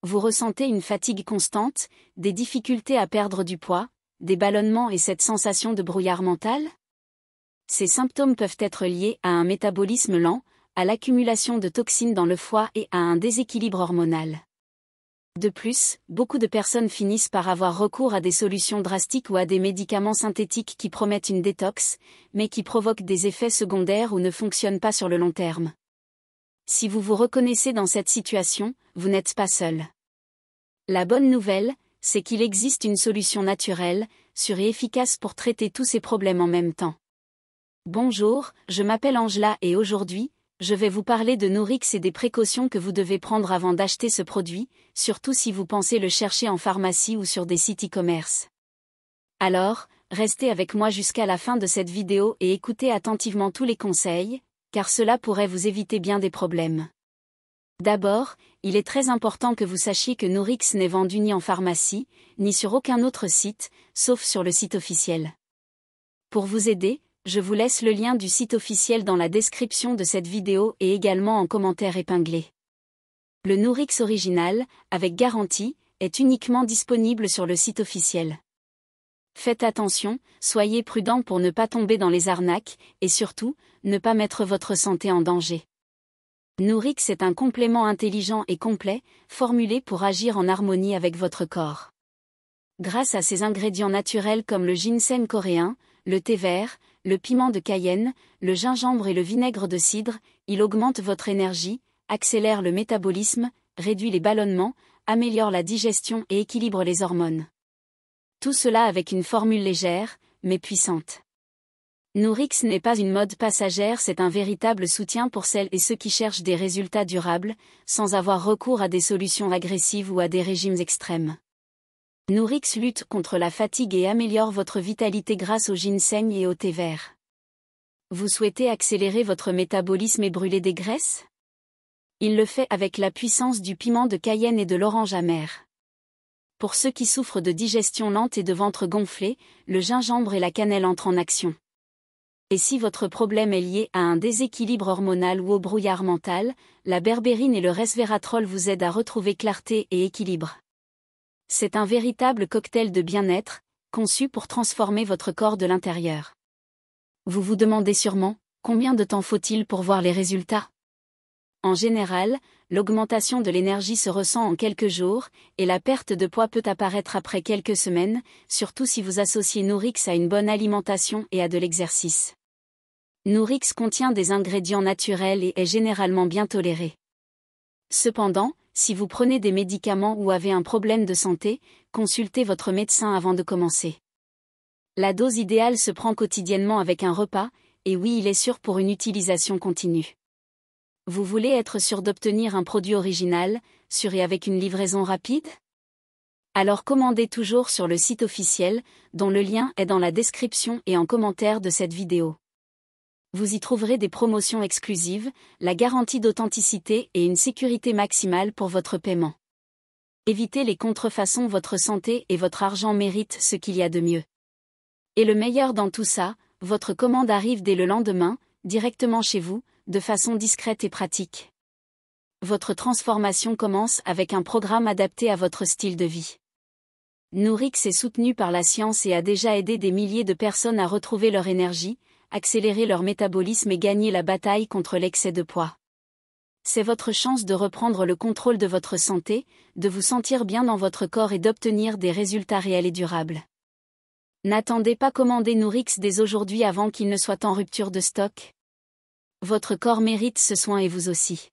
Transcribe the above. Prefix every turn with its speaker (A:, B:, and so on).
A: Vous ressentez une fatigue constante, des difficultés à perdre du poids, des ballonnements et cette sensation de brouillard mental? Ces symptômes peuvent être liés à un métabolisme lent, à l'accumulation de toxines dans le foie et à un déséquilibre hormonal. De plus, beaucoup de personnes finissent par avoir recours à des solutions drastiques ou à des médicaments synthétiques qui promettent une détox, mais qui provoquent des effets secondaires ou ne fonctionnent pas sur le long terme. Si vous vous reconnaissez dans cette situation, vous n'êtes pas seul. La bonne nouvelle, c'est qu'il existe une solution naturelle, sûre et efficace pour traiter tous ces problèmes en même temps. Bonjour, je m'appelle Angela et aujourd'hui, je vais vous parler de Nourrix et des précautions que vous devez prendre avant d'acheter ce produit, surtout si vous pensez le chercher en pharmacie ou sur des sites e-commerce. Alors, restez avec moi jusqu'à la fin de cette vidéo et écoutez attentivement tous les conseils, car cela pourrait vous éviter bien des problèmes. D'abord, il est très important que vous sachiez que Nourrix n'est vendu ni en pharmacie, ni sur aucun autre site, sauf sur le site officiel. Pour vous aider, je vous laisse le lien du site officiel dans la description de cette vidéo et également en commentaire épinglé. Le Nourrix original, avec garantie, est uniquement disponible sur le site officiel. Faites attention, soyez prudent pour ne pas tomber dans les arnaques, et surtout, ne pas mettre votre santé en danger. Nourrix est un complément intelligent et complet, formulé pour agir en harmonie avec votre corps. Grâce à ses ingrédients naturels comme le ginseng coréen, le thé vert, le piment de Cayenne, le gingembre et le vinaigre de cidre, il augmente votre énergie, accélère le métabolisme, réduit les ballonnements, améliore la digestion et équilibre les hormones. Tout cela avec une formule légère, mais puissante. Nourrix n'est pas une mode passagère, c'est un véritable soutien pour celles et ceux qui cherchent des résultats durables, sans avoir recours à des solutions agressives ou à des régimes extrêmes. Nourrix lutte contre la fatigue et améliore votre vitalité grâce au ginseng et au thé vert. Vous souhaitez accélérer votre métabolisme et brûler des graisses? Il le fait avec la puissance du piment de Cayenne et de l'orange amer. Pour ceux qui souffrent de digestion lente et de ventre gonflé, le gingembre et la cannelle entrent en action. Et si votre problème est lié à un déséquilibre hormonal ou au brouillard mental, la berbérine et le resveratrol vous aident à retrouver clarté et équilibre. C'est un véritable cocktail de bien-être, conçu pour transformer votre corps de l'intérieur. Vous vous demandez sûrement, combien de temps faut-il pour voir les résultats? En général, l'augmentation de l'énergie se ressent en quelques jours, et la perte de poids peut apparaître après quelques semaines, surtout si vous associez Nourrix à une bonne alimentation et à de l'exercice. Nourrix contient des ingrédients naturels et est généralement bien toléré. Cependant, si vous prenez des médicaments ou avez un problème de santé, consultez votre médecin avant de commencer. La dose idéale se prend quotidiennement avec un repas, et oui, il est sûr pour une utilisation continue. Vous voulez être sûr d'obtenir un produit original, sûr et avec une livraison rapide? Alors commandez toujours sur le site officiel, dont le lien est dans la description et en commentaire de cette vidéo. Vous y trouverez des promotions exclusives, la garantie d'authenticité et une sécurité maximale pour votre paiement. Évitez les contrefaçons, votre santé et votre argent méritent ce qu'il y a de mieux. Et le meilleur dans tout ça, votre commande arrive dès le lendemain, directement chez vous, de façon discrète et pratique. Votre transformation commence avec un programme adapté à votre style de vie. Nourrix est soutenu par la science et a déjà aidé des milliers de personnes à retrouver leur énergie, accélérer leur métabolisme et gagner la bataille contre l'excès de poids. C'est votre chance de reprendre le contrôle de votre santé, de vous sentir bien dans votre corps et d'obtenir des résultats réels et durables. N'attendez pas, commandez Nourrix dès aujourd'hui avant qu'il ne soit en rupture de stock. Votre corps mérite ce soin et vous aussi.